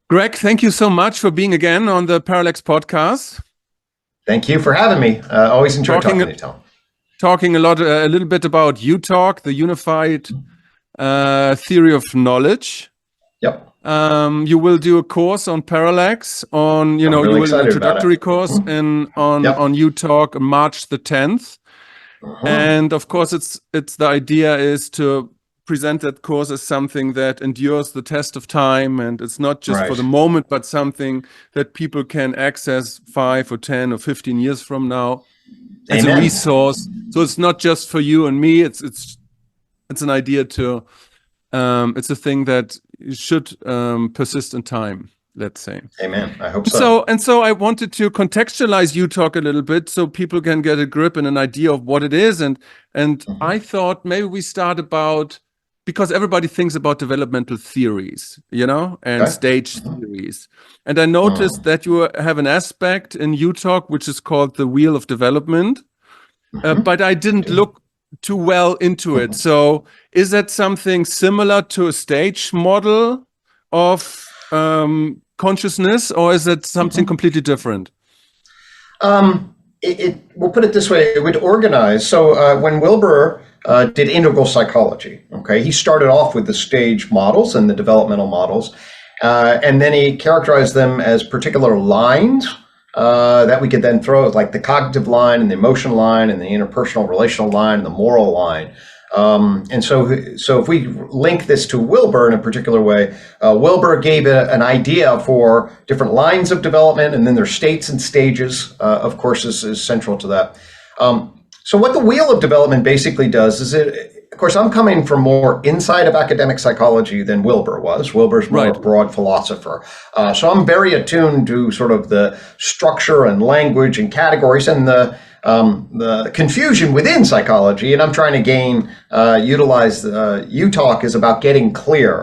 Greg, thank you so much for being again on the Parallax podcast. Thank you for having me. Always enjoy talking to you, Tom. Talking a little bit about UTOK, the unified theory of knowledge. Yep. You will do a course on Parallax on, you will an introductory course on UTOK March the 10th. And of course, it's the idea is to present that course as something that endures the test of time, and it's not just for the moment, but something that people can access 5 or 10 or 15 years from now as a resource. So it's not just for you and me. It's an idea to it's a thing that should persist in time, let's say. Amen. I hope so. So I wanted to contextualize UTOK a little bit so people can get a grip and an idea of what it is. And I thought maybe we start because everybody thinks about developmental theories, and stage theories. And I noticed that you have an aspect in UTOK which is called the wheel of development, but I didn't look too well into it. So is that something similar to a stage model of consciousness, or is it something completely different? We'll put it this way, it would organize. So when Wilber did integral psychology, he started off with the stage models and the developmental models, and then he characterized them as particular lines that we could then throw, like the cognitive line and the emotion line and the interpersonal relational line and the moral line. And so if we link this to Wilber in a particular way, Wilber gave an idea for different lines of development, and then their states and stages, of course, is central to that. So what the wheel of development basically does is of course, I'm coming from more inside of academic psychology than Wilber was. Wilber's more a broad philosopher. So I'm very attuned to sort of the structure and language and categories and the confusion within psychology, and I'm trying to utilize UTOK is about getting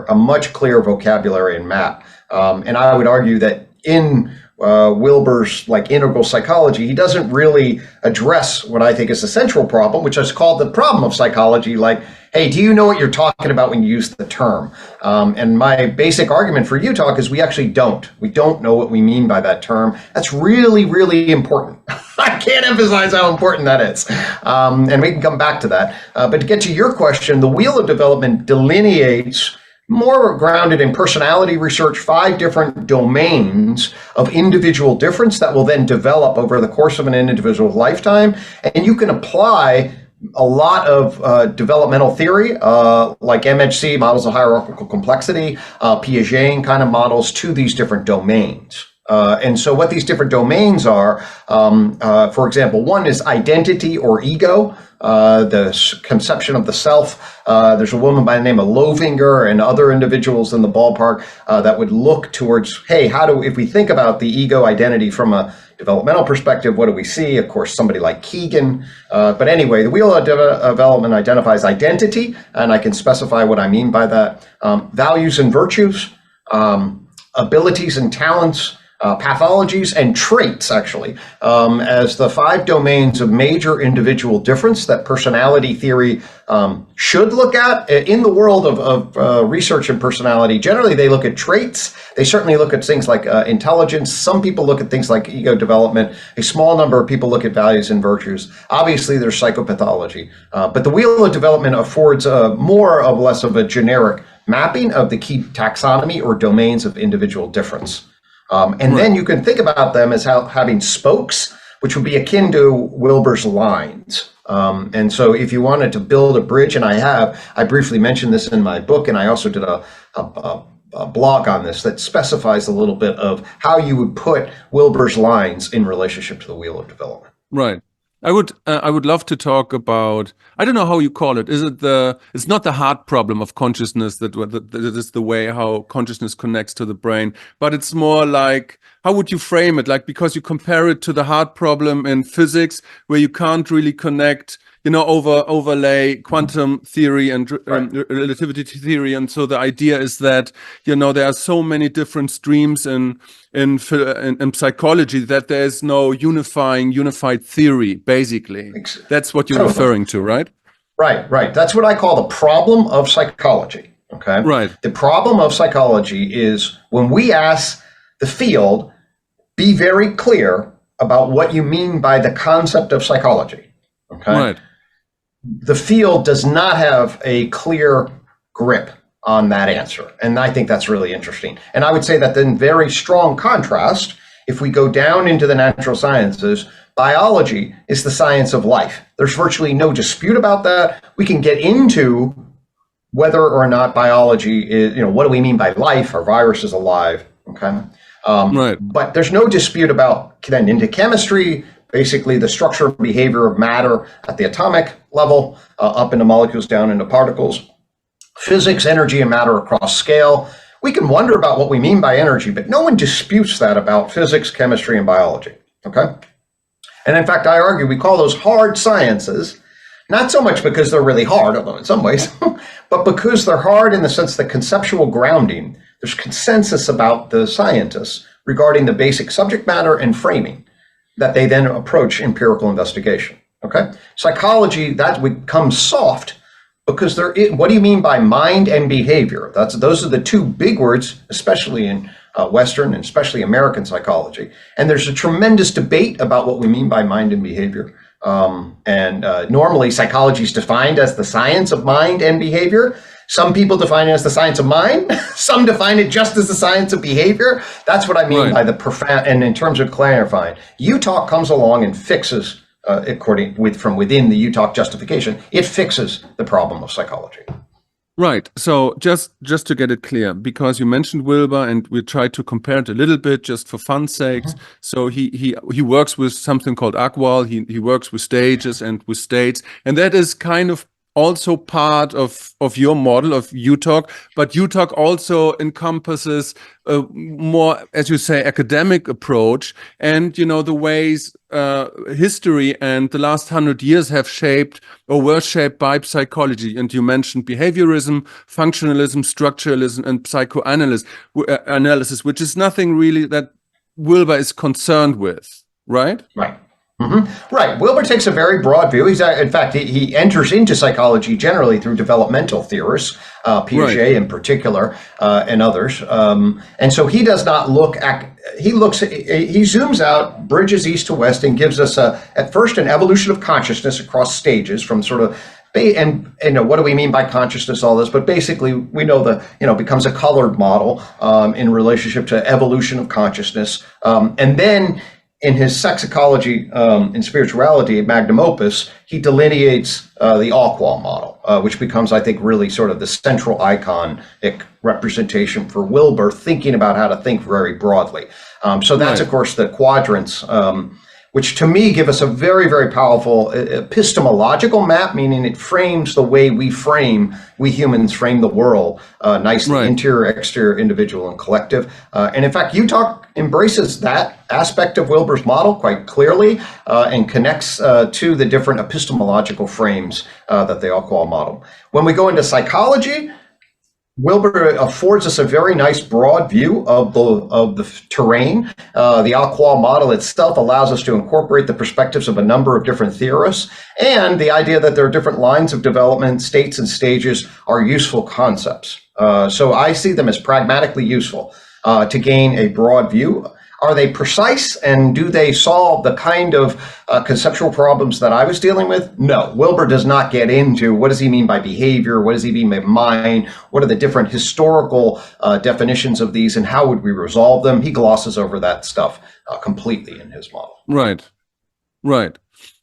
a much clearer vocabulary and map. And I would argue that in Wilber's integral psychology, he doesn't really address what I think is the central problem, which is called the problem of psychology. Hey, do you know what you're talking about when you use the term? And my basic argument for UTOK is we actually don't. We don't know what we mean by that term. That's really, really important. I can't emphasize how important that is. And we can come back to that. But to get to your question, the wheel of development delineates, more grounded in personality research, 5 different domains of individual difference that will then develop over the course of an individual's lifetime. And you can apply a lot of developmental theory, like MHC, models of hierarchical complexity, Piagetian kind of models, to these different domains. And so what these different domains are, for example, one is identity or ego, the conception of the self. There's a woman by the name of Lovinger and other individuals in the ballpark that would look towards, hey, if we think about the ego identity from a developmental perspective, what do we see? Of course, somebody like Keegan. But anyway, the wheel of development identifies identity, and I can specify what I mean by that. Values and virtues, abilities and talents, pathologies and traits, actually, as the 5 domains of major individual difference that personality theory should look at. In the world of research and personality, generally they look at traits. They certainly look at things like intelligence. Some people look at things like ego development. A small number of people look at values and virtues. Obviously, there's psychopathology. But the wheel of development affords more or less of a generic mapping of the key taxonomy or domains of individual difference. Then you can think about them as having spokes, which would be akin to Wilber's lines. And so if you wanted to build a bridge, and I briefly mentioned this in my book, and I also did a blog on this that specifies a little bit of how you would put Wilber's lines in relationship to the wheel of development. Right. I would love to talk about, I don't know how you call it. It's not the hard problem of consciousness that is the way how consciousness connects to the brain, but it's more like, how would you frame it? Because you compare it to the hard problem in physics, where you can't really connect, overlay quantum theory and relativity theory. And so the idea is that, there are so many different streams in psychology that there's no unified theory, basically. That's what you're referring to, right? Right. That's what I call the problem of psychology. Okay. Right. The problem of psychology is when we ask the field, be very clear about what you mean by the concept of psychology. Okay. Right. The field does not have a clear grip on that answer. And I think that's really interesting. And I would say that in very strong contrast, if we go down into the natural sciences, biology is the science of life. There's virtually no dispute about that. We can get into whether or not biology is, what do we mean by life? Are viruses alive? Okay. Right. But there's no dispute about then into chemistry, basically the structure and behavior of matter at the atomic level, up into molecules, down into particles. Physics, energy, and matter across scale. We can wonder about what we mean by energy, but no one disputes that about physics, chemistry, and biology. Okay. And in fact, I argue we call those hard sciences, not so much because they're really hard, although in some ways, but because they're hard in the sense that conceptual grounding, there's consensus about the scientists regarding the basic subject matter and framing that they then approach empirical investigation. Okay. Psychology, that becomes soft because what do you mean by mind and behavior? Those are the two big words, especially in Western and especially American psychology. And there's a tremendous debate about what we mean by mind and behavior. Normally psychology is defined as the science of mind and behavior. Some people define it as the science of mind. Some define it just as the science of behavior. That's what I mean by the profound, and in terms of clarifying, UTOK comes along and fixes, from within the UTOK justification, it fixes the problem of psychology. Right. So just to get it clear, because you mentioned Wilber and we tried to compare it a little bit just for fun's sakes. So he works with something called AQUAL. He works with stages and with states, and that is kind of also part of your model of UTOK, but UTOK also encompasses a more, as you say, academic approach, and the ways history and the last 100 years have shaped or were shaped by psychology. And you mentioned behaviorism, functionalism, structuralism, and psychoanalysis, which is nothing really that Wilber is concerned with, right? Right. Right. Wilber takes a very broad view. In fact, he enters into psychology generally through developmental theorists, Piaget in particular, and others. And so he does not look at, he zooms out, bridges east to west, and gives us at first an evolution of consciousness across stages from sort of, and what do we mean by consciousness, all this, but basically we know becomes a colored model in relationship to evolution of consciousness. And then in his sex ecology and spirituality, magnum opus, he delineates the AQUAL model, which becomes, I think, really sort of the central iconic representation for Wilber thinking about how to think very broadly. So that's, of course, the quadrants, which to me give us a very, very powerful epistemological map, meaning it frames the way we humans frame the world nicely, interior, exterior, individual, and collective. And in fact, UTOK embraces that aspect of Wilber's model quite clearly and connects to the different epistemological frames that they all call model. When we go into psychology, Wilber affords us a very nice broad view of the terrain. The AQUAL model itself allows us to incorporate the perspectives of a number of different theorists, and the idea that there are different lines of development, states and stages are useful concepts. So I see them as pragmatically useful to gain a broad view. Are they precise, and do they solve the kind of conceptual problems that I was dealing with? No, Wilber does not get into what does he mean by behavior, what does he mean by mind, what are the different historical definitions of these, and how would we resolve them? He glosses over that stuff completely in his model. Right.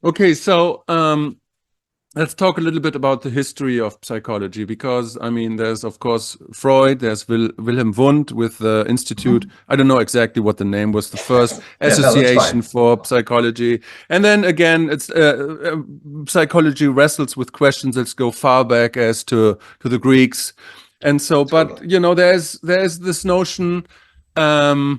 Okay, so let's talk a little bit about the history of psychology, because I mean, there's of course Freud, there's Wilhelm Wundt with the Institute. I don't know exactly what the name was, the first association for psychology. And then again, it's psychology wrestles with questions that go far back as to the Greeks. And so, but there's this notion of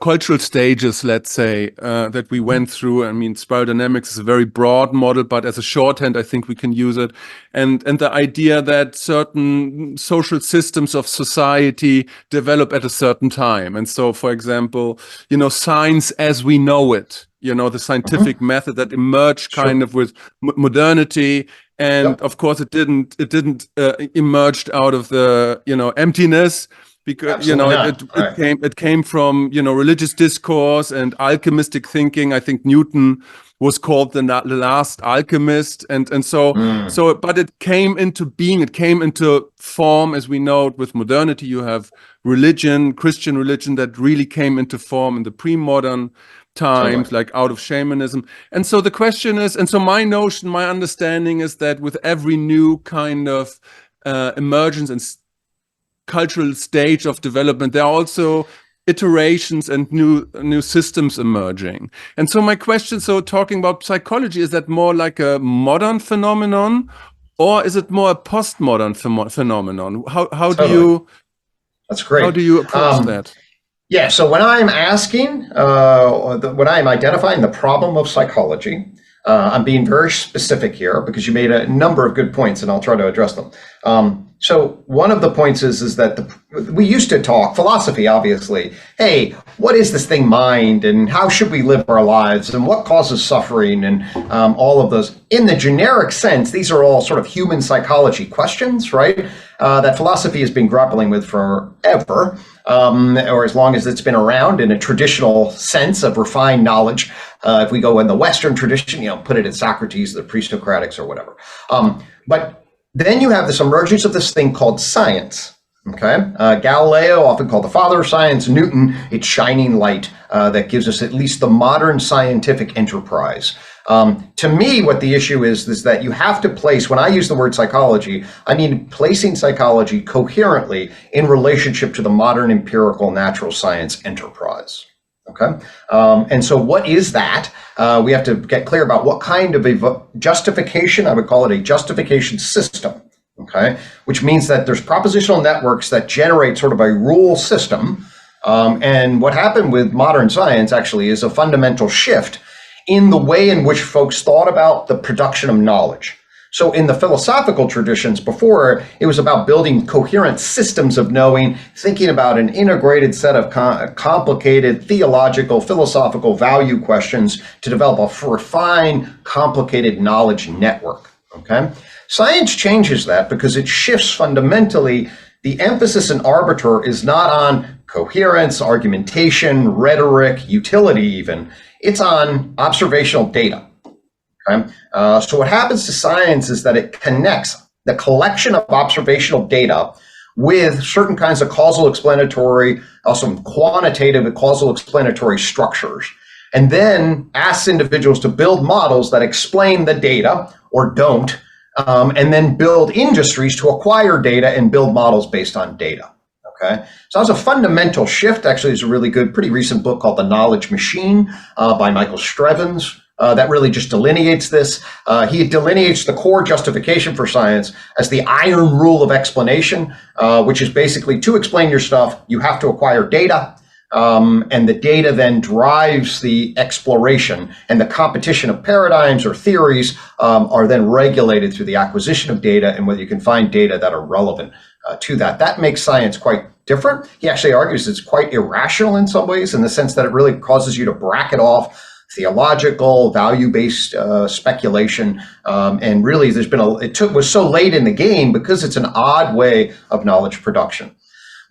cultural stages, let's say, that we went through. I mean, spiral dynamics is a very broad model, but as a shorthand, I think we can use it. And the idea that certain social systems of society develop at a certain time. And so, for example, science as we know it, the scientific method that emerged kind of with modernity. and of course it didn't emerged out of the emptiness, because it came from religious discourse and alchemistic thinking. I think Newton was called the last alchemist, and so but it came into being, it came into form as we know it with modernity. You have religion, Christian religion, that really came into form in the pre-modern times, like out of shamanism. And so the question is, and so my notion, my understanding is that with every new kind of emergence and cultural stage of development, there are also iterations and new systems emerging. And so my question, so talking about psychology, is that more like a modern phenomenon, or is it more a postmodern phenomenon? How do you? That's great. How do you approach that? Yeah, so when I'm asking, when I'm identifying the problem of psychology, I'm being very specific here because you made a number of good points, and I'll try to address them. So one of the points is that we used to talk philosophy, obviously. Hey, what is this thing mind, and how should we live our lives, and what causes suffering, and all of those. In the generic sense, these are all sort of human psychology questions, right? That philosophy has been grappling with forever, or as long as it's been around in a traditional sense of refined knowledge. If we go in the Western tradition, put it at Socrates, the pre-Socratics, or whatever. But then you have this emergence of this thing called science. Okay, Galileo, often called the father of science, Newton, its shining light that gives us at least the modern scientific enterprise. To me, what the issue is that you have to place, when I use the word psychology, I mean placing psychology coherently in relationship to the modern empirical natural science enterprise. Okay, and so what is that? We have to get clear about what kind of a justification, I would call it a justification system, okay, which means that there's propositional networks that generate sort of a rule system. And what happened with modern science actually is a fundamental shift in the way in which folks thought about the production of knowledge. So in the philosophical traditions before, it was about building coherent systems of knowing, thinking about an integrated set of complicated theological, philosophical value questions to develop a refined, complicated knowledge network, okay? Science changes that because it shifts fundamentally. The emphasis in arbiter is not on coherence, argumentation, rhetoric, utility even. It's on observational data. Okay. So what happens to science is that it connects the collection of observational data with certain kinds of causal explanatory, also quantitative and causal explanatory structures, and then asks individuals to build models that explain the data or don't, and then build industries to acquire data and build models based on data. Okay, so that was a fundamental shift. Actually, there's a really good, pretty recent book called The Knowledge Machine by Michael Strevens. That really just delineates this. He delineates the core justification for science as the iron rule of explanation, which is basically to explain your stuff, you have to acquire data, and the data then drives the exploration, and the competition of paradigms or theories are then regulated through the acquisition of data and whether you can find data that are relevant to that. That makes science quite different. He actually argues it's quite irrational in some ways, in the sense that it really causes you to bracket off theological, value-based speculation, and really there's been was so late in the game because it's an odd way of knowledge production.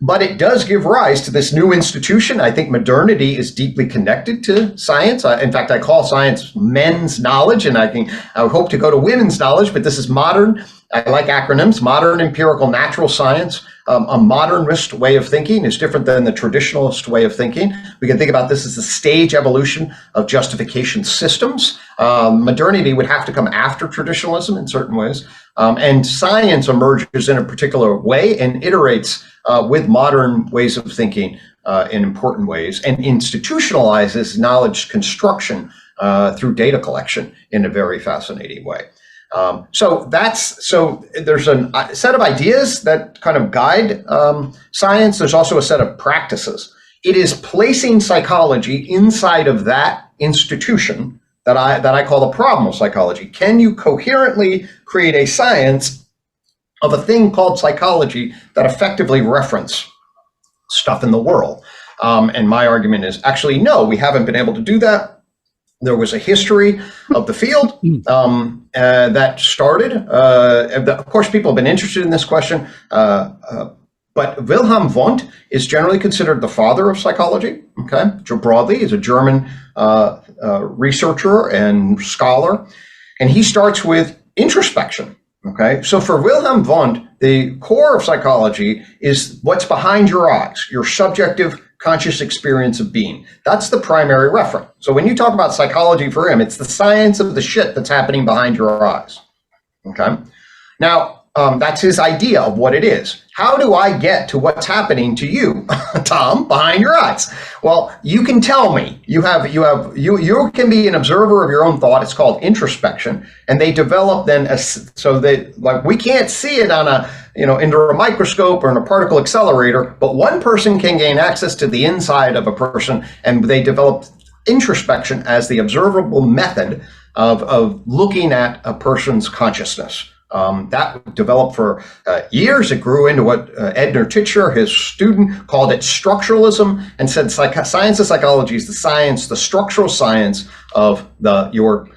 But it does give rise to this new institution. I think modernity is deeply connected to science. In fact, I call science men's knowledge, and I hope to go to women's knowledge, but this is modern. I like acronyms. Modern empirical natural science. A modernist way of thinking is different than the traditionalist way of thinking. We can think about this as the stage evolution of justification systems. Modernity would have to come after traditionalism in certain ways. And science emerges in a particular way and iterates with modern ways of thinking in important ways, and institutionalizes knowledge construction through data collection in a very fascinating way. So there's a set of ideas that kind of guide science. There's also a set of practices. It is placing psychology inside of that institution that I call the problem of psychology. Can you coherently create a science of a thing called psychology that effectively reference stuff in the world? And my argument is actually no, we haven't been able to do that. There was a history of the field that started. Of course, people have been interested in this question, but Wilhelm Wundt is generally considered the father of psychology. Okay, broadly, he's a German researcher and scholar, and he starts with introspection. Okay, so for Wilhelm Wundt, the core of psychology is what's behind your eyes, your subjective conscious experience of being. That's the primary referent. So when you talk about psychology for him, it's the science of the shit that's happening behind your eyes. Okay, now that's his idea of what it is. How do I get to what's happening to you, Tom, behind your eyes? Well, you can tell me. You can be an observer of your own thought. It's called introspection, and they develop then so they like we can't see it on a under a microscope or in a particle accelerator, but one person can gain access to the inside of a person, and they develop introspection as the observable method of looking at a person's consciousness. That developed for years. It grew into what Edgar Titscher, his student, called it structuralism, and said science of psychology is the structural science of your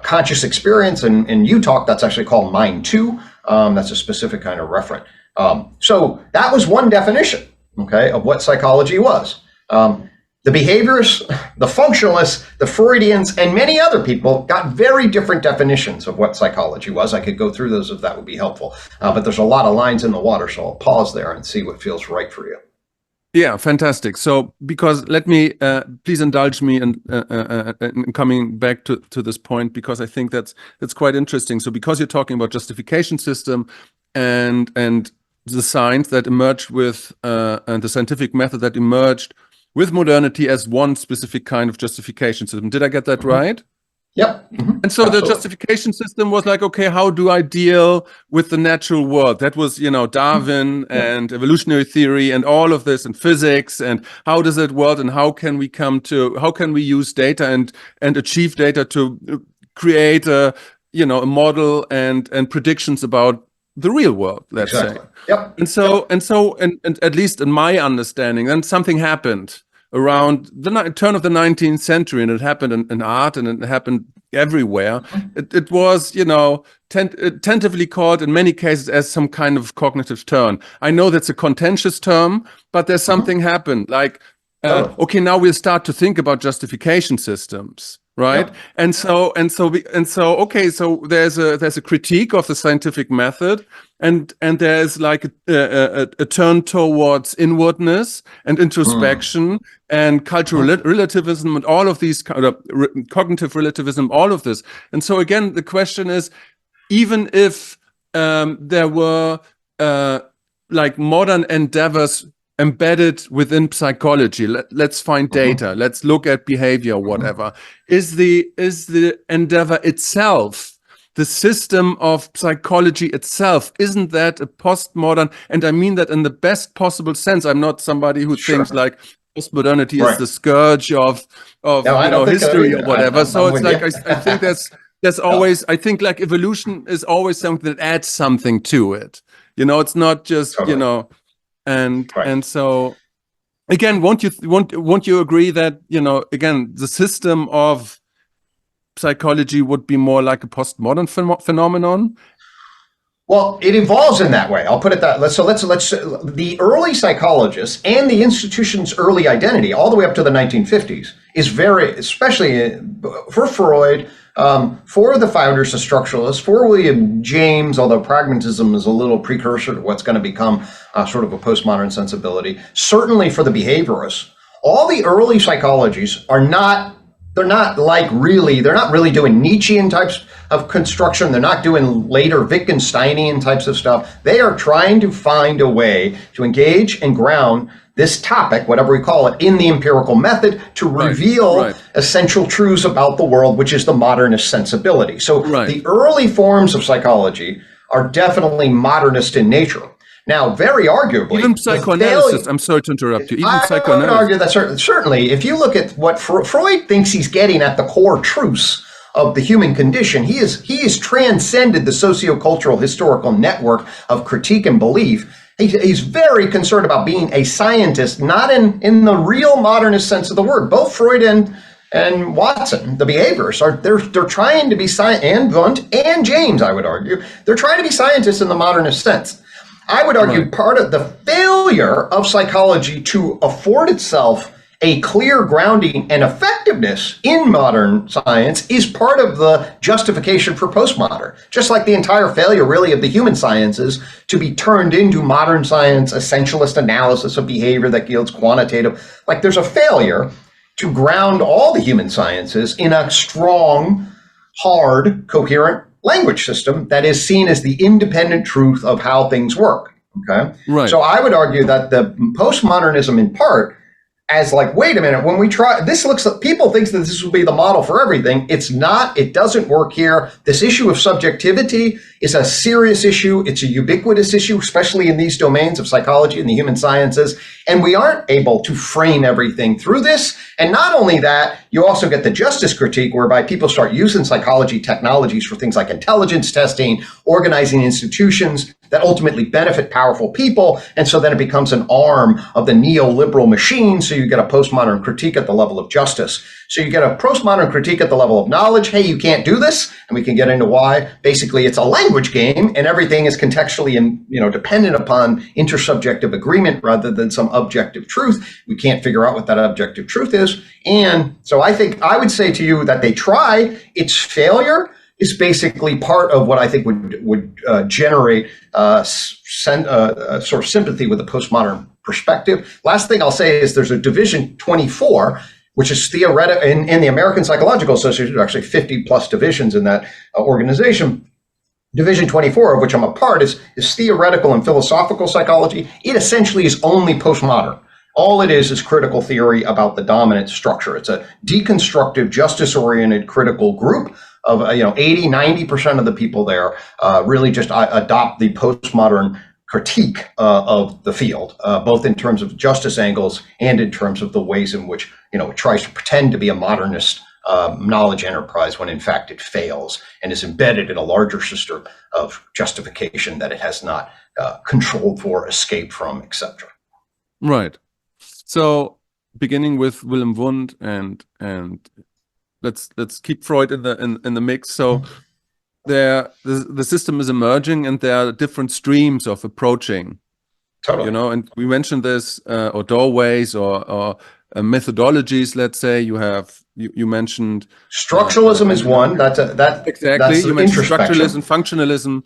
conscious experience. And in UTOK, that's actually called Mind 2. That's a specific kind of referent. So that was one definition, okay, of what psychology was. The behaviorists, the functionalists, the Freudians, and many other people got very different definitions of what psychology was. I could go through those if that would be helpful. But there's a lot of lines in the water, so I'll pause there and see what feels right for you. Yeah, fantastic. So, because let me, please indulge me in coming back to this point, because I think that's quite interesting. So, because you're talking about justification system and the science that emerged with, and the scientific method that emerged with modernity as one specific kind of justification system. Did I get that right? Yep. And so the justification system was like, okay, how do I deal with the natural world? That was, Darwin and evolutionary theory and all of this and physics, and how does it work, and how can we use data and achieve data to create a model and predictions about the real world, let's say. Yep. And so at least in my understanding, then something happened around the turn of the 19th century, and it happened in art, and it happened everywhere. It was, tentatively called in many cases as some kind of cognitive turn. I know that's a contentious term, but there's something happened. Like, okay, now we'll start to think about justification systems, right? And so okay, so there's a critique of the scientific method, and there's like a turn towards inwardness and introspection and cultural relativism and all of these kind of cognitive relativism, all of this. And so again, the question is, even if there were like modern endeavors embedded within psychology, let's find data, let's look at behavior, whatever, is the endeavor itself, the system of psychology itself, isn't that a postmodern? And I mean that in the best possible sense. I'm not somebody who thinks like postmodernity is the scourge of history or whatever. So it's like I think there's always, I think like evolution is always something that adds something to it. It's not just and so again, won't you agree that again, the system of psychology would be more like a postmodern phenomenon? Well, it evolves in that way. I'll put it that. Let's the early psychologists and the institution's early identity, all the way up to the 1950s, is very, especially for Freud, for the founders, the structuralists, for William James, although pragmatism is a little precursor to what's going to become sort of a postmodern sensibility. Certainly for the behaviorists, all the early psychologies are not. They're not really doing Nietzschean types of construction. They're not doing later Wittgensteinian types of stuff. They are trying to find a way to engage and ground this topic, whatever we call it, in the empirical method to reveal essential truths about the world, which is the modernist sensibility. So the early forms of psychology are definitely modernist in nature. Now, very arguably, even psychoanalysis. I'm sorry to interrupt you. Even psychoanalysis. I would argue that certainly, if you look at what Freud thinks he's getting at the core truths of the human condition, he has transcended the sociocultural historical network of critique and belief. He's very concerned about being a scientist, not in the real modernist sense of the word. Both Freud and and Watson, the behaviorists, they're trying to be and Wundt and James, I would argue, they're trying to be scientists in the modernist sense. I would argue part of the failure of psychology to afford itself a clear grounding and effectiveness in modern science is part of the justification for postmodern. Just like the entire failure, really, of the human sciences to be turned into modern science, essentialist analysis of behavior that yields quantitative. Like, there's a failure to ground all the human sciences in a strong, hard, coherent language system that is seen as the independent truth of how things work. Okay. Right. So I would argue that the postmodernism, in part, as like, wait a minute, when we try, this looks like people think that this will be the model for everything. It's not, it doesn't work here. This issue of subjectivity is a serious issue. It's a ubiquitous issue, especially in these domains of psychology and the human sciences. And we aren't able to frame everything through this. And not only that, you also get the justice critique, whereby people start using psychology technologies for things like intelligence testing, organizing institutions that ultimately benefit powerful people. And so then it becomes an arm of the neoliberal machine. So you get a postmodern critique at the level of justice. So you get a postmodern critique at the level of knowledge. Hey, you can't do this. And we can get into why. Basically, it's a language game and everything is contextually and, dependent upon intersubjective agreement rather than some objective truth. We can't figure out what that objective truth is. And so I think I would say to you that they try. Its failure is basically part of what I think would generate sort of sympathy with the postmodern perspective. Last thing I'll say is there's a Division 24, which is theoretical in the American Psychological Association. There are actually 50 plus divisions in that organization. Division 24, of which I'm a part, is theoretical and philosophical psychology. It essentially is only postmodern. All it is critical theory about the dominant structure. It's a deconstructive, justice-oriented critical group of 80, 90% of the people there really just adopt the postmodern critique of the field, both in terms of justice angles and in terms of the ways in which it tries to pretend to be a modernist knowledge enterprise when in fact it fails and is embedded in a larger system of justification that it has not controlled for, escaped from, etc. Right. So beginning with Wilhelm Wundt and let's keep Freud in the mix. So the system is emerging and there are different streams of approaching. Totally. And we mentioned this or doorways or methodologies. Let's say you mentioned structuralism is one. Exactly. That's you mentioned structuralism, functionalism.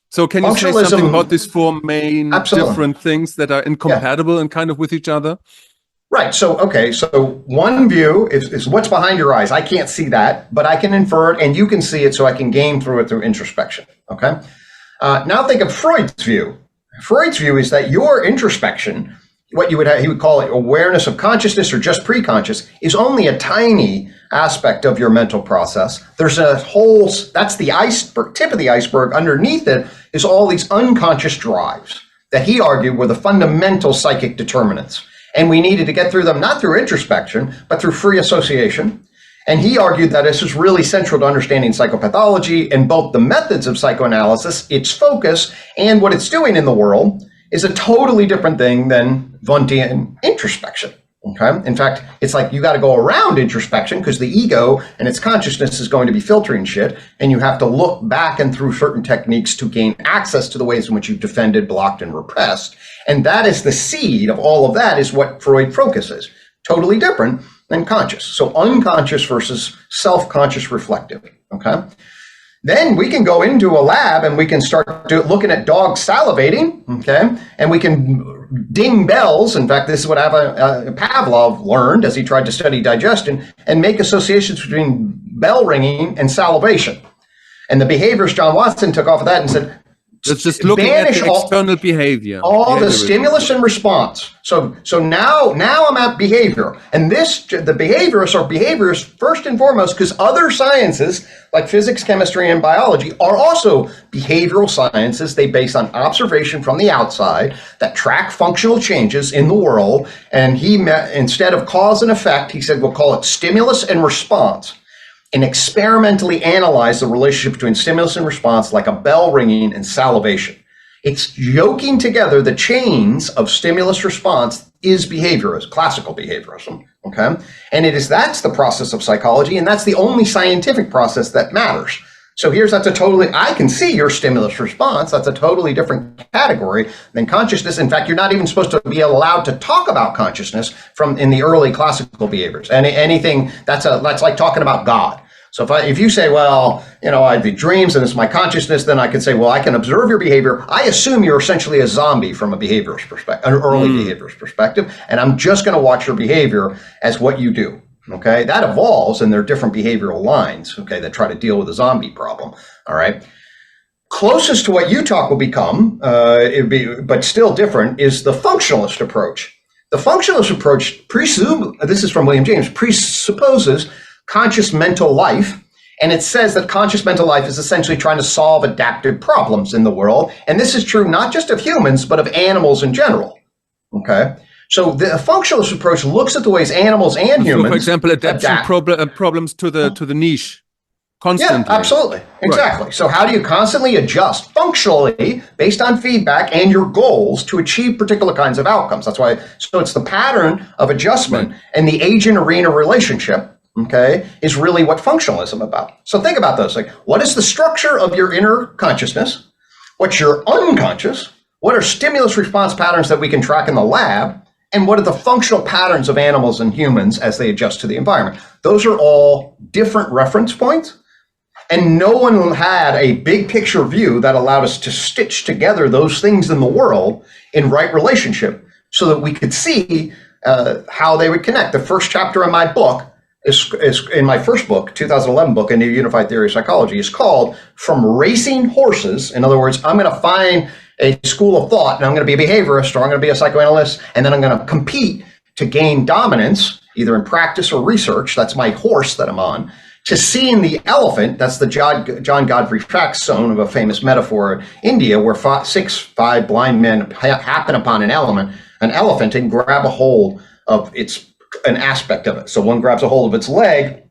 So can you say something about these four main different things that are incompatible and kind of with each other? Right. So, okay. So one view is what's behind your eyes. I can't see that, but I can infer it and you can see it, so I can game through it through introspection. Okay. Now think of Freud's view. Freud's view is that your introspection, what he would call it awareness of consciousness or just pre-conscious, is only a tiny aspect of your mental process. There's a whole, that's the iceberg, tip of the iceberg. Underneath it is all these unconscious drives that he argued were the fundamental psychic determinants. And we needed to get through them, not through introspection, but through free association. And he argued that this is really central to understanding psychopathology and both the methods of psychoanalysis, its focus, and what it's doing in the world is a totally different thing than Wundtian introspection. Okay. In fact, it's like you got to go around introspection because the ego and its consciousness is going to be filtering shit. And you have to look back and through certain techniques to gain access to the ways in which you've defended, blocked, and repressed. And that is the seed of all of that is what Freud focuses. Totally different than conscious. So unconscious versus self-conscious reflective. Okay. Then we can go into a lab and we can start looking at dogs salivating, okay? And we can ding bells. In fact, this is what Pavlov learned as he tried to study digestion and make associations between bell ringing and salivation. And the behaviorist John Watson took off of that and said, let's just look at the external behavior. All the stimulus and response. So now I'm at behavior. And the behaviorists are behaviorists first and foremost because other sciences like physics, chemistry, and biology are also behavioral sciences. They base on observation from the outside that track functional changes in the world. And instead of cause and effect, he said, we'll call it stimulus and response. And experimentally analyze the relationship between stimulus and response like a bell ringing and salivation. It's yoking together the chains of stimulus response is behaviorism, classical behaviorism, okay? And that's the process of psychology, and that's the only scientific process that matters. So I can see your stimulus response. That's a totally different category than consciousness. In fact, you're not even supposed to be allowed to talk about consciousness in the early classical behaviors. Anything that's like talking about God. So if you say, well, I have the dreams and it's my consciousness, then I can say, well, I can observe your behavior. I assume you're essentially a zombie from a behaviorist perspective, an early behaviorist perspective, and I'm just going to watch your behavior as what you do. Okay, that evolves, and there are different behavioral lines, okay, that try to deal with the zombie problem. All right. Closest to what UTOK will become, but still different, is the functionalist approach. The functionalist approach this is from William James, presupposes conscious mental life, and it says that conscious mental life is essentially trying to solve adaptive problems in the world, and this is true not just of humans, but of animals in general. Okay. So the functionalist approach looks at the ways animals and humans, for example, adaptation problems to the niche constantly. Yeah, absolutely. Exactly. Right. So how do you constantly adjust functionally based on feedback and your goals to achieve particular kinds of outcomes? That's why. So it's the pattern of adjustment and the agent arena relationship, okay, is really what functionalism is about. So think about those. Like, what is the structure of your inner consciousness? What's your unconscious? What are stimulus response patterns that we can track in the lab? And what are the functional patterns of animals and humans as they adjust to the environment? Those are all different reference points. And no one had a big picture view that allowed us to stitch together those things in the world in right relationship so that we could see how they would connect. The first chapter in my book is in my first book, 2011 book, A New Unified Theory of Psychology, is called From Racing Horses. In other words, I'm going to find a school of thought, and I'm going to be a behaviorist, or I'm going to be a psychoanalyst, and then I'm going to compete to gain dominance, either in practice or research. That's my horse that I'm on. To seeing the elephant, that's the John Godfrey Saxon of a famous metaphor in India, where five blind men happen upon an elephant, and grab a hold of an aspect of it. So one grabs a hold of its leg.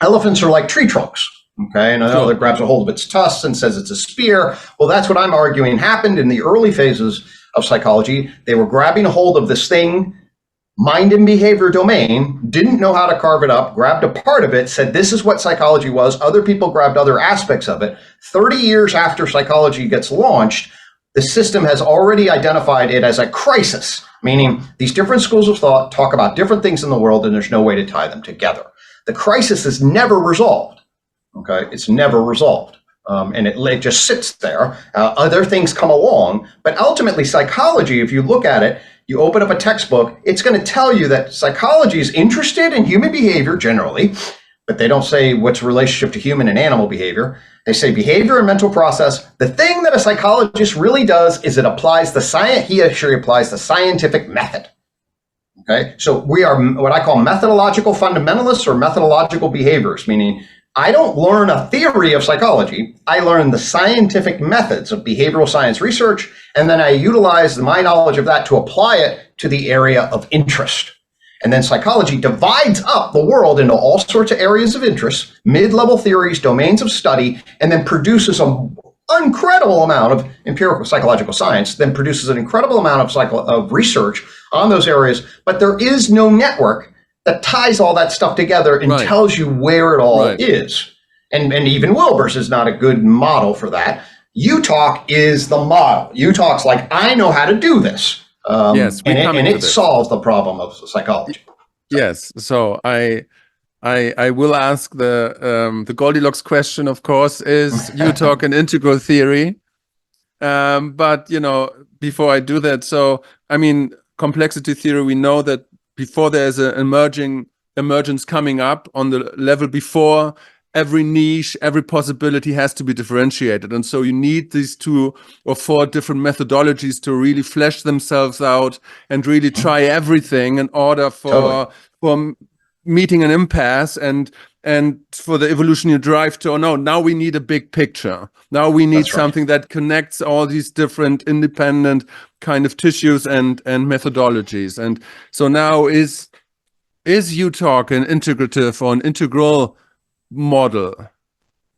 Elephants are like tree trunks. Okay, and another grabs a hold of its tusks and says it's a spear. Well, that's what I'm arguing happened in the early phases of psychology. They were grabbing a hold of this thing, mind and behavior domain, didn't know how to carve it up, grabbed a part of it, said this is what psychology was. Other people grabbed other aspects of it. 30 years after psychology gets launched, the system has already identified it as a crisis, meaning these different schools of thought talk about different things in the world and there's no way to tie them together. The crisis is never resolved. Okay, it's never resolved, and it just sits there. Other things come along, but ultimately psychology, if you look at it, you open up a textbook, it's going to tell you that psychology is interested in human behavior generally, but they don't say what's the relationship to human and animal behavior. They say behavior and mental process. The thing that a psychologist really does is it applies he or she applies the scientific method. Okay, so we are what I call methodological fundamentalists or methodological behaviorists, meaning I don't learn a theory of psychology. I learn the scientific methods of behavioral science research, and then I utilize my knowledge of that to apply it to the area of interest. And then psychology divides up the world into all sorts of areas of interest, mid-level theories, domains of study, and then produces an incredible amount of empirical psychological science, then produces an incredible amount of research on those areas. But there is no network that ties all that stuff together and tells you where it all is. And even Wilber's is not a good model for that. UTOK is the model. UTOK's like, I know how to do this. Yes, and it solves the problem of psychology. Yes, so I will ask the Goldilocks question, of course, is UTOK an integral theory? But, before I do that, so, I mean, complexity theory, we know that before there's an emergence coming up on the level before, every niche, every possibility has to be differentiated. And so you need these 2 or 4 different methodologies to really flesh themselves out and really try everything in order for meeting an impasse and for the evolution you drive to. Oh no, now we need a big picture. Now we need something that connects all these different independent kind of tissues and methodologies. And so now is UTOK an integrative or an integral model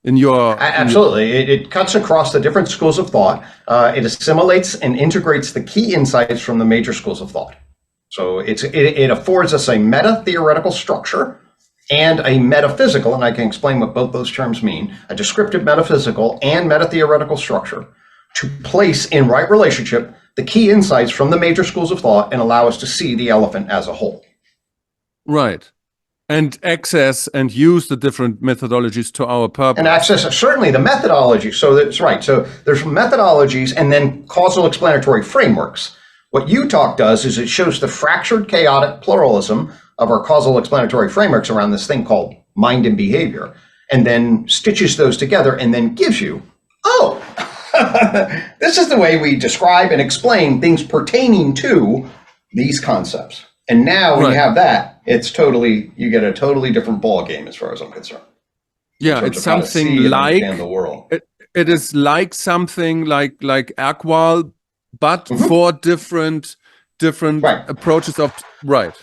in your... Absolutely. It cuts across the different schools of thought. It assimilates and integrates the key insights from the major schools of thought. So it affords us a meta-theoretical structure and a metaphysical, and I can explain what both those terms mean, a descriptive metaphysical and meta-theoretical structure to place in right relationship the key insights from the major schools of thought and allow us to see the elephant as a whole. Right. And access and use the different methodologies to our purpose. And access, certainly the methodology. So that's right. So there's methodologies and then causal explanatory frameworks. What UTOK does is it shows the fractured, chaotic pluralism of our causal explanatory frameworks around this thing called mind and behavior, and then stitches those together and then gives you, oh, this is the way we describe and explain things pertaining to these concepts. And now when you have that, it's totally, you get a totally different ball game as far as I'm concerned. Yeah, it's something like the world. It is like something like Aqual, but for different approaches of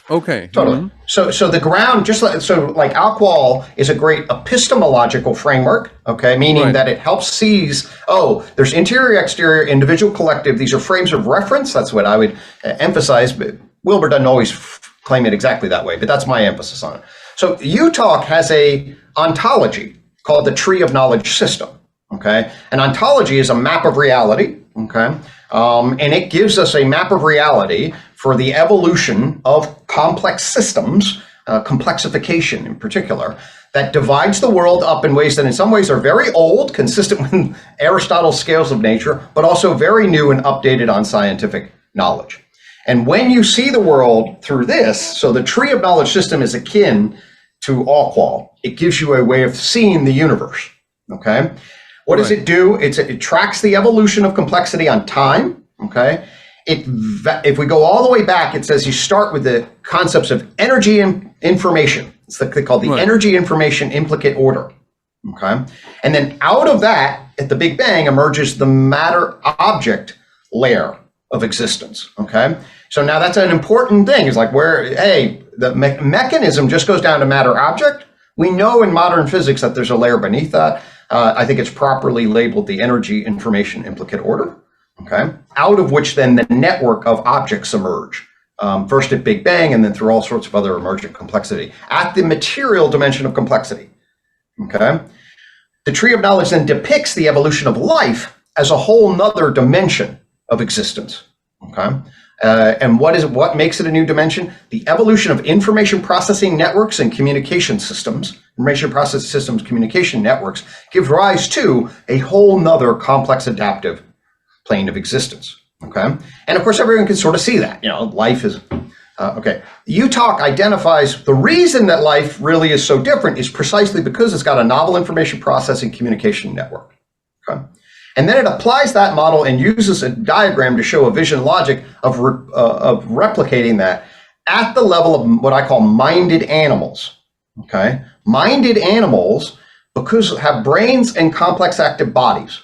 okay. Totally. So the ground, just like Aqual is a great epistemological framework, okay, meaning that it helps seize, there's interior, exterior, individual, collective. These are frames of reference. That's what I would emphasize, but Wilber doesn't always claim it exactly that way, but that's my emphasis on it. So UTOK has a ontology called the tree of knowledge system, okay? An ontology is a map of reality, okay? And it gives us a map of reality for the evolution of complex systems, complexification in particular, that divides the world up in ways that in some ways are very old, consistent with Aristotle's scales of nature, but also very new and updated on scientific knowledge. And when you see the world through this, so the tree of knowledge system is akin to Aqual. It gives you a way of seeing the universe, okay? What does it do? It tracks the evolution of complexity on time, okay? If we go all the way back, it says you start with the concepts of energy and information. It's called the energy information implicate order, okay? And then out of that, at the Big Bang, emerges the matter object layer of existence, okay? So now that's an important thing. It's like the mechanism just goes down to matter object. We know in modern physics that there's a layer beneath that. I think it's properly labeled the energy information implicate order, okay? Out of which then the network of objects emerge, first at Big Bang and then through all sorts of other emergent complexity at the material dimension of complexity, okay? The tree of knowledge then depicts the evolution of life as a whole nother dimension of existence, okay? And what makes it a new dimension? The evolution of information processing networks and communication systems, information processing systems, communication networks, give rise to a whole nother complex adaptive plane of existence, okay? And of course, everyone can sort of see that, life is, okay. UTOK identifies the reason that life really is so different is precisely because it's got a novel information processing communication network, okay? And then it applies that model and uses a diagram to show a vision logic of replicating that at the level of what I call minded animals, okay? Minded animals, because have brains and complex active bodies.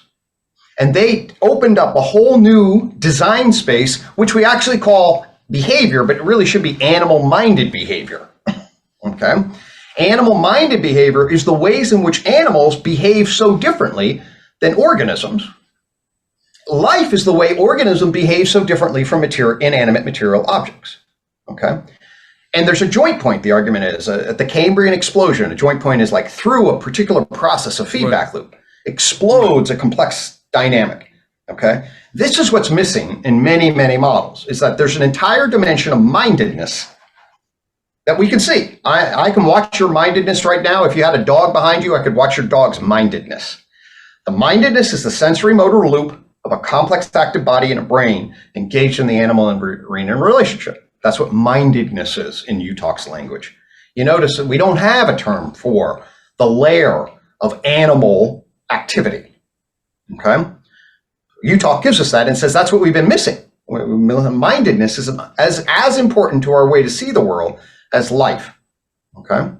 And they opened up a whole new design space, which we actually call behavior, but it really should be animal-minded behavior, okay? Animal-minded behavior is the ways in which animals behave so differently than organisms. Life is the way organism behaves so differently from inanimate material objects, okay? And there's a joint point, the argument is, at the Cambrian explosion, a joint point is like through a particular process of feedback loop, explodes a complex dynamic, okay? This is what's missing in many, many models, is that there's an entire dimension of mindedness that we can see. I can watch your mindedness right now. If you had a dog behind you, I could watch your dog's mindedness. The mindedness is the sensory motor loop of a complex active body and a brain engaged in the animal and arena relationship. That's what mindedness is in UTOK's language. You notice that we don't have a term for the layer of animal activity, okay? UTOK gives us that and says that's what we've been missing. Mindedness is as important to our way to see the world as life, okay?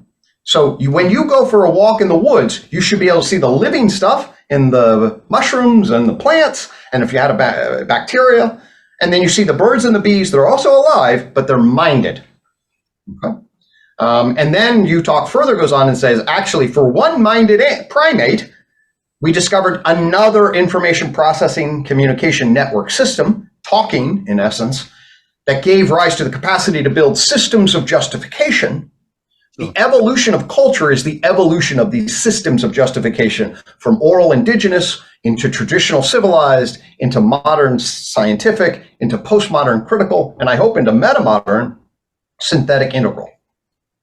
So when you go for a walk in the woods, you should be able to see the living stuff in the mushrooms and the plants, and if you had a bacteria, and then you see the birds and the bees, they're also alive, but they're minded. Okay? And then UTOK further goes on and says, actually, for one minded primate, we discovered another information processing communication network system, talking in essence, that gave rise to the capacity to build systems of justification. The evolution of culture is the evolution of these systems of justification from oral indigenous into traditional civilized, into modern scientific, into postmodern critical, and I hope into metamodern synthetic integral.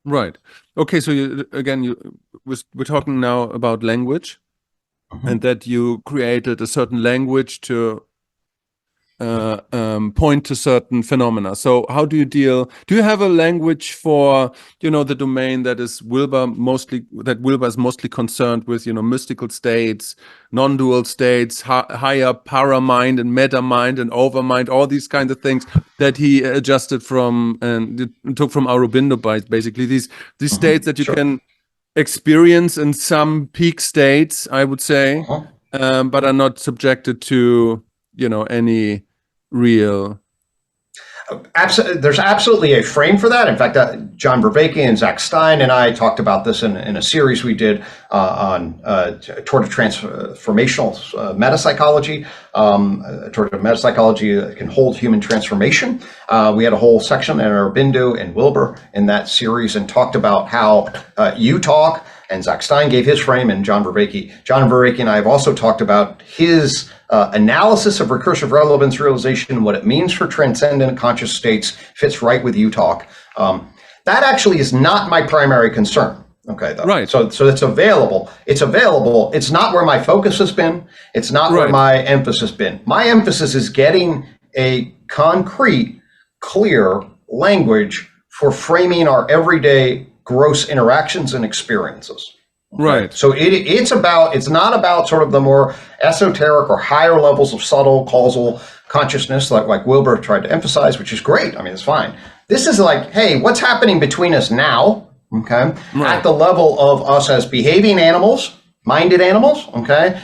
Right. Okay, so we're talking now about language, and that you created a certain language to point to certain phenomena. So how do you have a language for, the domain that Wilber is mostly concerned with, mystical states, non-dual states, higher paramind and metamind and overmind, all these kinds of things that he adjusted from and took from Aurobindo, basically these states that you can experience in some peak states, I would say, but are not subjected to, any real. There's absolutely a frame for that. In fact, John Vervaeke and Zach Stein and I talked about this in a series we did on toward a transformational metapsychology. Toward a metapsychology that can hold human transformation. We had a whole section in Aurobindo and Wilber in that series and talked about how UTOK and Zach Stein gave his frame, and John Vervaeke and I have also talked about his analysis of recursive relevance realization, what it means for transcendent conscious states, fits right with UTOK. That actually is not my primary concern. Okay, though. Right. So it's available. It's available. It's not where my focus has been. It's not where my emphasis has been. My emphasis is getting a concrete, clear language for framing our everyday gross interactions and experiences. Okay? Right. So it's not about sort of the more esoteric or higher levels of subtle causal consciousness like Wilber tried to emphasize, which is great. I mean, it's fine. This is like, hey, what's happening between us now? Okay. Right. At the level of us as behaving animals, minded animals, okay,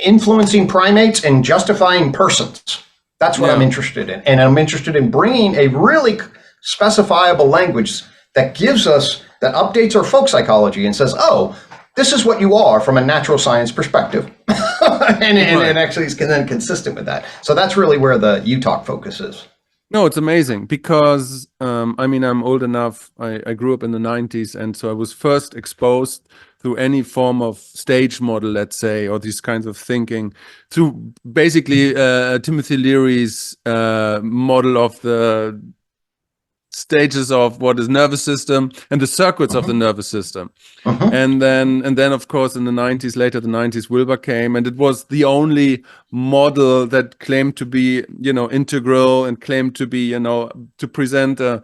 influencing primates and justifying persons. That's what I'm interested in. And I'm interested in bringing a really specifiable language that gives us, that updates our folk psychology and says, oh, this is what you are from a natural science perspective. and actually is then consistent with that. So that's really where the UTOK focus is. No, it's amazing because, I'm old enough. I grew up in the 90s. And so I was first exposed through any form of stage model, let's say, or these kinds of thinking, through basically Timothy Leary's model of the stages of what is nervous system and the circuits of the nervous system. And then of course in the 90s, later the 90s, Wilber came, and it was the only model that claimed to be, integral and claimed to be, to present a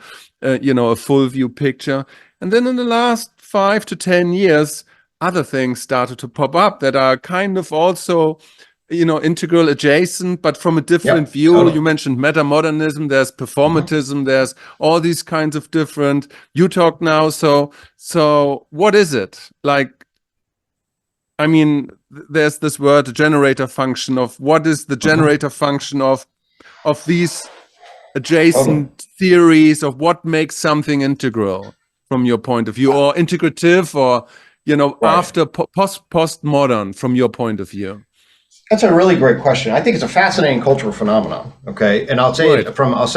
full view picture. And then in the last 5 to 10 years, other things started to pop up that are kind of also integral adjacent, but from a different view. Totally. You mentioned metamodernism, there's performatism, there's all these kinds of different, you talk now. So what is it? Like, there's this word generator function of what is the generator function of these adjacent theories of what makes something integral from your point of view, or integrative, or, after postmodern from your point of view. That's a really great question. I think it's a fascinating cultural phenomenon. Okay, and I'll say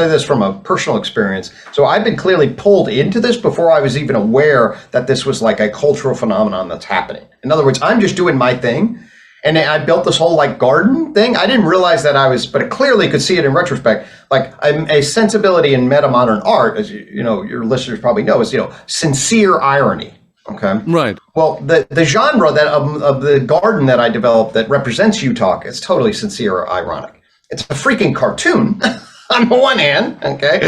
this from a personal experience. So I've been clearly pulled into this before I was even aware that this was like a cultural phenomenon that's happening. In other words, I'm just doing my thing, and I built this whole like garden thing. I didn't realize that but I clearly could see it in retrospect. Like a sensibility in metamodern art, as your listeners probably know, is sincere irony. Okay. Right. Well, the genre of the garden that I developed that represents UTOK is totally sincere or ironic. It's a freaking cartoon on the one hand, okay,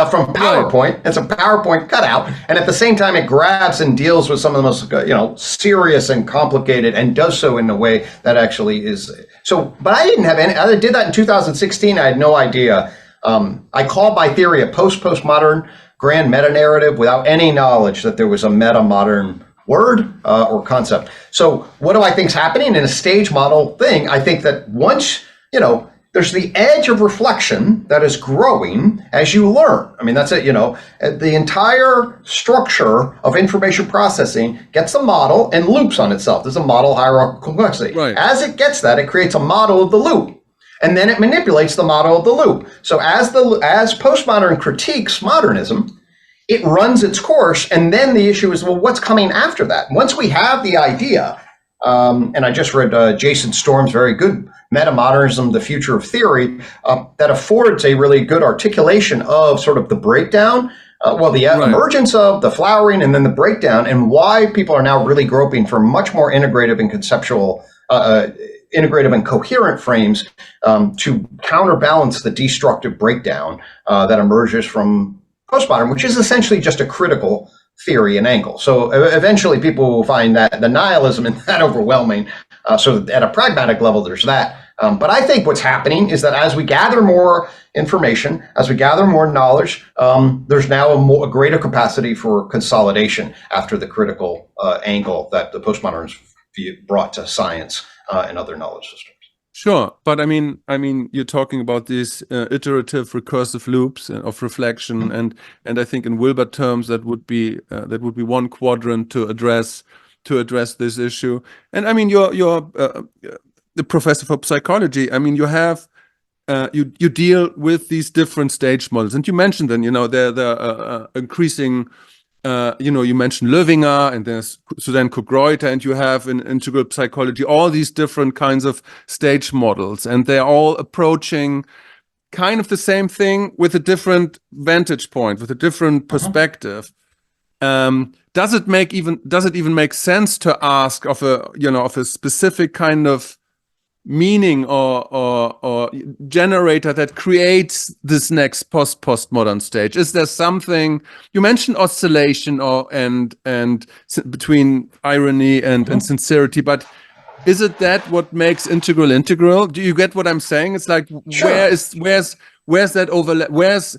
from PowerPoint. It's a PowerPoint cutout, and at the same time, it grabs and deals with some of the most serious and complicated, and does so in a way that actually is so. But I didn't have any. I did that in 2016. I had no idea. I called my theory a postmodern grand meta-narrative without any knowledge that there was a meta-modern word or concept. So what do I think is happening in a stage model thing? I think that once, there's the edge of reflection that is growing as you learn. That's it, the entire structure of information processing gets a model and loops on itself. There's a model hierarchical complexity. Right. As it gets that, it creates a model of the loop. and then it manipulates the model of the loop. So as postmodern critiques modernism, it runs its course, and then the issue is, well, what's coming after that? Once we have the idea, and I just read Jason Storm's very good Metamodernism, The Future of Theory, that affords a really good articulation of sort of the breakdown, emergence of the flowering and then the breakdown, and why people are now really groping for much more integrative and conceptual, integrative and coherent frames to counterbalance the destructive breakdown that emerges from postmodern, which is essentially just a critical theory and angle. So eventually people will find that the nihilism is that overwhelming. So at a pragmatic level, there's that. But I think what's happening is that as we gather more information, as we gather more knowledge, there's now a greater capacity for consolidation after the critical angle that the postmoderns brought to science and other knowledge systems. Sure, but I mean, you're talking about these iterative, recursive loops of reflection, and I think in Wilber terms that would be one quadrant to address this issue. And I mean, you're the professor for psychology. I mean, you have you deal with these different stage models, and you mentioned them. You know, they're increasing. You mentioned Löwinger, and there's Susan Cook-Reuter, and you have in integral psychology all these different kinds of stage models, and they're all approaching kind of the same thing with a different vantage point, with a different perspective. Does it even make sense to ask of a specific kind of meaning or generator that creates this next postmodern stage? Is there something you mentioned oscillation and between irony and sincerity, but is it that what makes integral? Do you get what I'm saying? It's like, sure. where's that overlap? Where's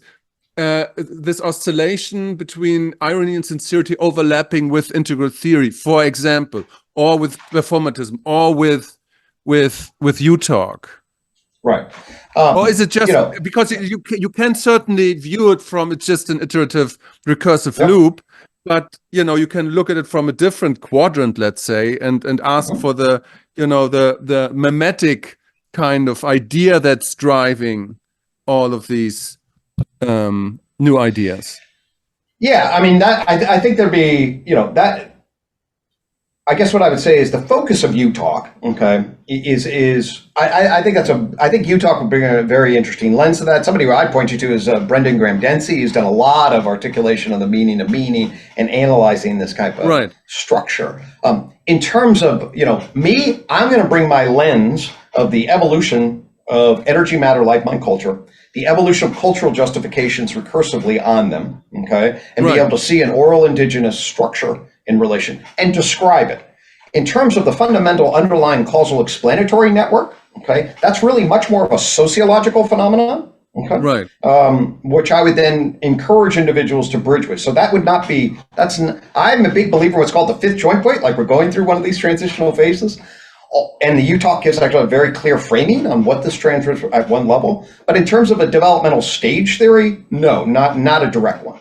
this oscillation between irony and sincerity overlapping with integral theory, for example, or with performatism, or with UTOK? Right. Or is it just because you can certainly view it from it's just an iterative recursive loop, but you can look at it from a different quadrant, let's say, and ask for the mimetic kind of idea that's driving all of these new ideas. Yeah, I mean that I think there'd be that. I guess what I would say is the focus of UTOK, okay, I think UTOK would bring a very interesting lens to that. Somebody who I'd point you to is Brendan Graham Dempsey. He's done a lot of articulation of the meaning of meaning and analyzing this type of structure. In terms of me, I'm going to bring my lens of the evolution of energy, matter, life, mind, culture, the evolution of cultural justifications recursively on them, okay, and be able to see an oral indigenous structure in relation and describe it in terms of the fundamental underlying causal explanatory network. Okay, that's really much more of a sociological phenomenon. Okay, right. Which I would then encourage individuals to bridge with. So that would not be. I'm a big believer in what's called the fifth joint point. Like we're going through one of these transitional phases, and the UTOK gives actually a very clear framing on what this transfers at one level. But in terms of a developmental stage theory, no, not a direct one.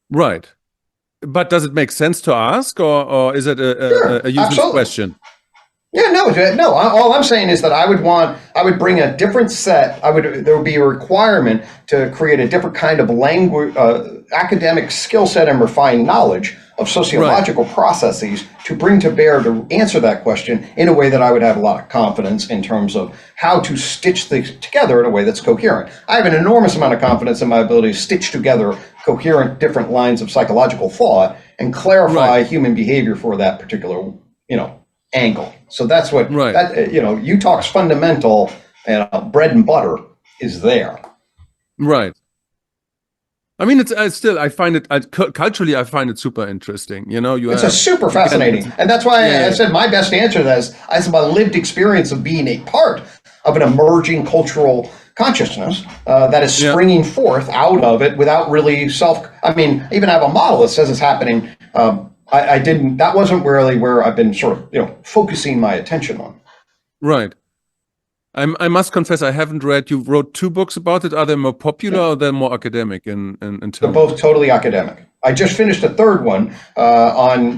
Right. But does it make sense to ask, or is it a useless question? Yeah, no. All I'm saying is that I would bring a different set. There would be a requirement to create a different kind of language, academic skill set and refined knowledge of sociological processes to bring to bear to answer that question in a way that I would have a lot of confidence in terms of how to stitch things together in a way that's coherent. I have an enormous amount of confidence in my ability to stitch together coherent different lines of psychological thought and clarify human behavior for that particular, angle. So that's what UTOK's fundamental bread and butter is there. Right. I mean, I find it culturally. I find it super interesting. It's super fascinating, and that's why I said my best answer to that is I have a lived experience of being a part of an emerging cultural consciousness that is springing forth out of it without really even I have a model that says it's happening. That wasn't really where I've been sort of focusing my attention on. Right. I must confess, I haven't read. You wrote 2 books about it. Are they more popular or they're more academic in They're tone? both totally academic. I just finished a third one on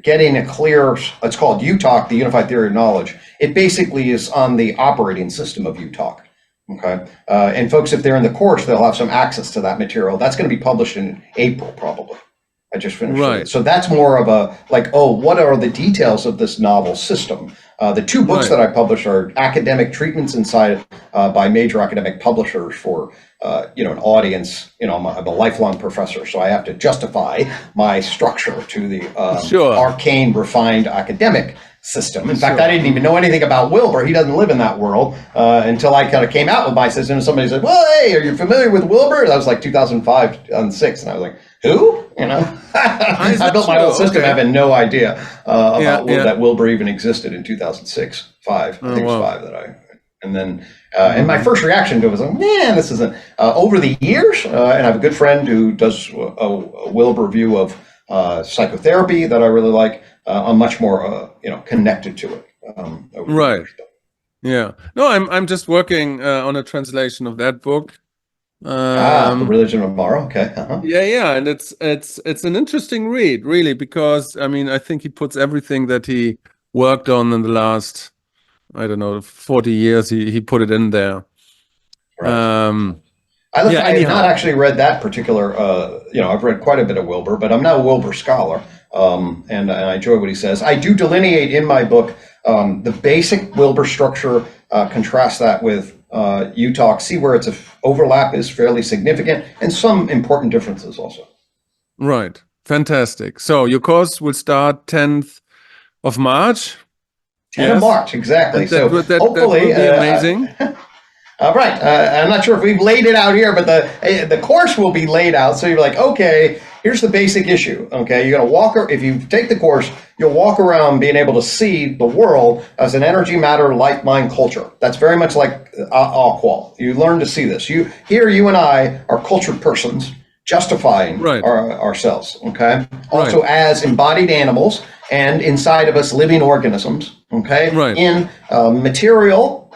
getting a clear, it's called UTOK, the Unified Theory of Knowledge. It basically is on the operating system of UTOK. Okay. And folks, if they're in the course, they'll have some access to that material. That's going to be published in April, probably. I just finished it. So that's more of a, like, oh, what are the details of this novel system? The 2 books that I published are academic treatments inside by major academic publishers for, an audience. I'm a lifelong professor, so I have to justify my structure to the arcane, refined academic system. In fact, I didn't even know anything about Wilbur. He doesn't live in that world until I kind of came out with my system. And somebody said, well, hey, are you familiar with Wilbur? That was like 2005, 2006. And I was like, who? I built my whole system having no idea about that Wilbur even existed in 2006, 5. I think it was 5 that and then, and my first reaction to it was like, man, this isn't, over the years, and I have a good friend who does a Wilbur view of psychotherapy that I really like. I'm much more, connected to it. Right. Yeah. No, I'm just working on a translation of that book. The Religion of Tomorrow. Okay. Yeah, and it's an interesting read, really, because I think he puts everything that he worked on in the last, I don't know, 40 years. He put it in there. Right. I have not actually read that particular. I've read quite a bit of Wilbur, but I'm not a Wilbur scholar, and I enjoy what he says. I do delineate in my book the basic Wilbur structure, contrast that with UTOK, see where its overlap is fairly significant, and some important differences also. Right. Fantastic. So your course will start 10th of March. 10th of March, exactly. So hopefully, that will be amazing. Right. I'm not sure if we've laid it out here, but the course will be laid out. So you're like, okay, here's the basic issue. Okay, you're gonna if you take the course, you'll walk around being able to see the world as an energy, matter, life, mind, culture. That's very much like Aqual. You learn to see this. You and I are cultured persons justifying ourselves. Okay. Also as embodied animals and inside of us living organisms. Okay. In material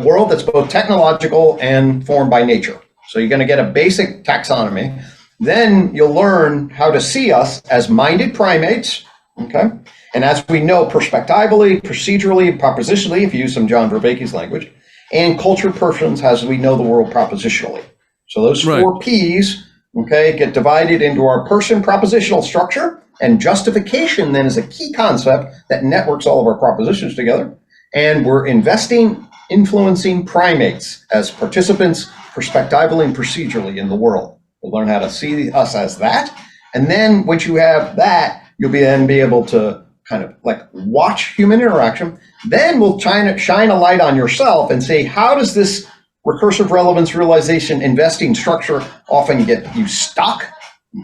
world that's both technological and formed by nature. So you're going to get a basic taxonomy. Then you'll learn how to see us as minded primates, okay? And as we know, perspectively, procedurally, propositionally, if you use some John Vervaeke's language, and cultured persons as we know the world propositionally. So those 4 P's, okay, get divided into our person propositional structure, and justification then is a key concept that networks all of our propositions together. And we're influencing primates as participants perspectively and procedurally in the world. We'll learn how to see us as that. And then once you have that, you'll be able to kind of like watch human interaction. Then we'll shine a light on yourself and say, how does this recursive relevance realization investing structure often get you stuck?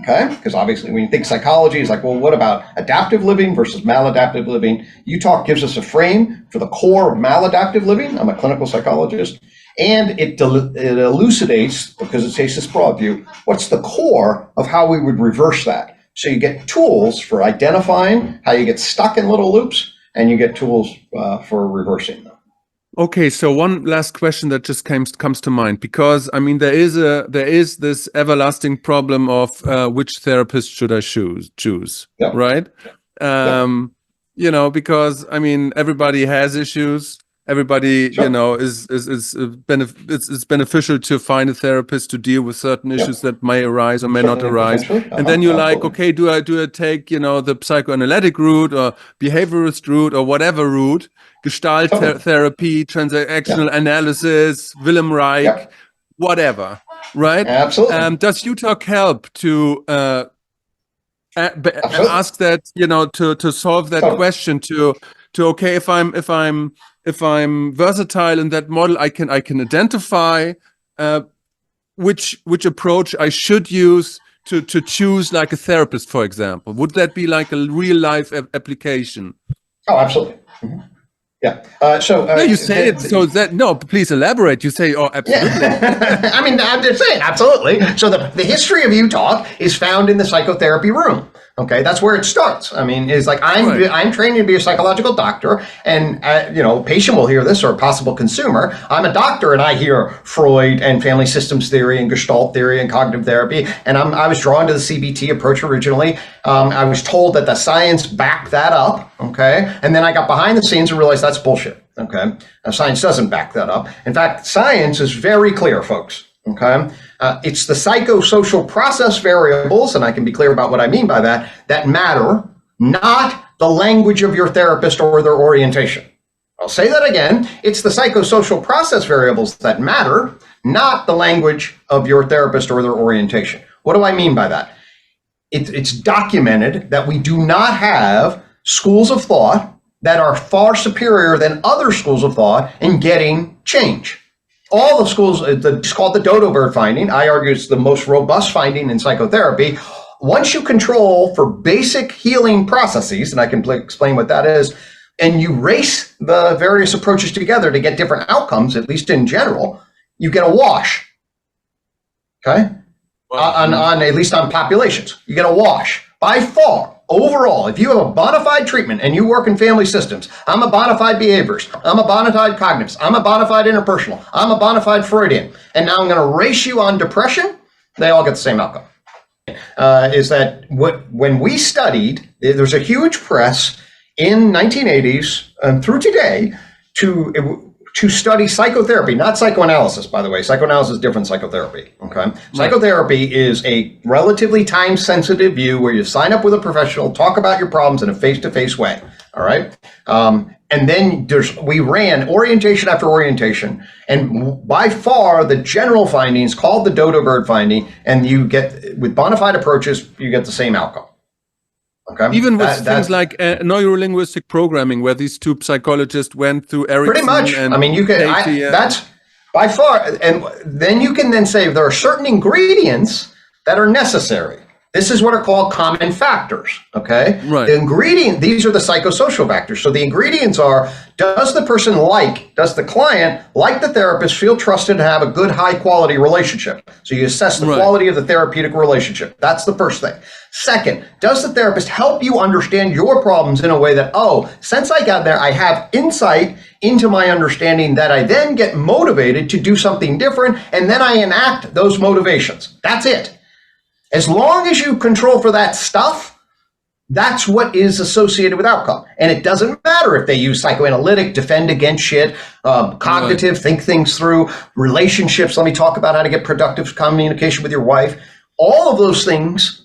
Okay, because obviously when you think psychology, it's like, well, what about adaptive living versus maladaptive living? UTOK gives us a frame for the core of maladaptive living. I'm a clinical psychologist. And it elucidates, because it takes this broad view, what's the core of how we would reverse that. So you get tools for identifying how you get stuck in little loops, and you get tools for reversing them. Okay, so one last question that just comes to mind, because there is this everlasting problem of which therapist should I choose, right? Because everybody has issues. Everybody, it's beneficial to find a therapist to deal with certain issues that may arise or may not arise. And then you're like, okay, do I take, the psychoanalytic route or behaviorist route or whatever route, Gestalt therapy, transactional analysis, Willem Reich, whatever, right? Absolutely. Does UTOK help to ask that, to solve that question to okay, if I'm versatile in that model, I can identify which approach I should use to choose like a therapist, for example. Would that be like a real life application? Oh, absolutely. Mm-hmm. Yeah. No, you say it so that, no, please elaborate. You say, oh, absolutely. Yeah. I mean, I'm just saying, absolutely. So the history of UTOK is found in the psychotherapy room. Okay, that's where it starts. I mean, it's like I'm trained to be a psychological doctor, and patient will hear this, or a possible consumer. I'm a doctor, and I hear Freud and family systems theory and Gestalt theory and cognitive therapy, and I was drawn to the CBT approach originally. I was told that the science backed that up. Okay, and then I got behind the scenes and realized that's bullshit. Okay, science doesn't back that up. In fact, science is very clear, folks. Okay, it's the psychosocial process variables, and I can be clear about what I mean by that, that matter, not the language of your therapist or their orientation. I'll say that again. It's the psychosocial process variables that matter, not the language of your therapist or their orientation. What do I mean by that? It's documented that we do not have schools of thought that are far superior than other schools of thought in getting change. All the schools, it's called the dodo bird finding. I argue it's the most robust finding in psychotherapy. Once you control for basic healing processes, and I can explain what that is, and you race the various approaches together to get different outcomes, at least in general, you get a wash. Okay? Well, on at least on populations, you get a wash. By far, overall, if you have a bona fide treatment and you work in family systems, I'm a bona fide behaviorist, I'm a bona fide cognitivist, I'm a bona fide interpersonal, I'm a bona fide Freudian, and now I'm going to race you on depression, they all get the same outcome. Is that when we studied, there's a huge press in 1980s through today to study psychotherapy, not psychoanalysis, by the way. Psychoanalysis is different than psychotherapy, okay? Right. Psychotherapy is a relatively time-sensitive view where you sign up with a professional, talk about your problems in a face-to-face way, all right? And then we ran orientation after orientation, and by far the general findings called the dodo bird finding, and you get, with bona fide approaches, you get the same outcome. Okay. Even with things like neurolinguistic programming, where these two psychologists went through Erickson. Pretty much. And I mean, you can. That's by far, and then you can then say there are certain ingredients that are necessary. This is what are called common factors. Okay. Right. The ingredient. These are the psychosocial factors. So the ingredients are: does the client like the therapist, feel trusted, and have a good, high quality relationship? So you assess the quality of the therapeutic relationship. That's the first thing. Second, does the therapist help you understand your problems in a way that, since I got there, I have insight into my understanding that I then get motivated to do something different, and then I enact those motivations. That's it. As long as you control for that stuff, that's what is associated with outcome. And it doesn't matter if they use psychoanalytic, defend against shit, cognitive, think things through, relationships. Let me talk about how to get productive communication with your wife. All of those things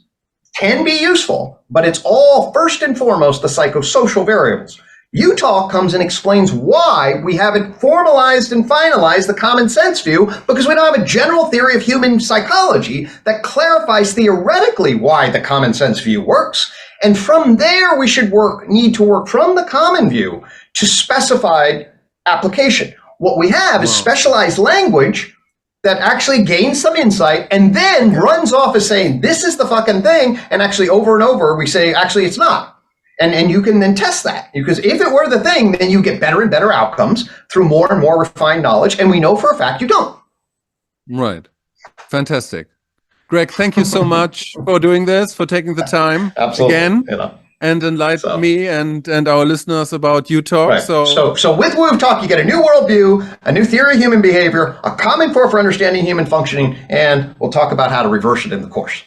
can be useful, but it's all first and foremost the psychosocial variables. UTOK comes and explains why we haven't formalized and finalized the common sense view, because we don't have a general theory of human psychology that clarifies theoretically why the common sense view works. And from there, we should need to work from the common view to specified application. What we have is specialized language that actually gains some insight and then runs off as saying, this is the fucking thing. And actually over and over, we say, actually, it's not. And you can then test that, because if it were the thing, then you get better and better outcomes through more and more refined knowledge. And we know for a fact you don't. Right. Fantastic. Gregg, thank you so much for doing this, for taking the time again and enlighten me and our listeners about UTOK. Right. So with UTOK, you get a new worldview, a new theory of human behavior, a common core for understanding human functioning, and we'll talk about how to reverse it in the course.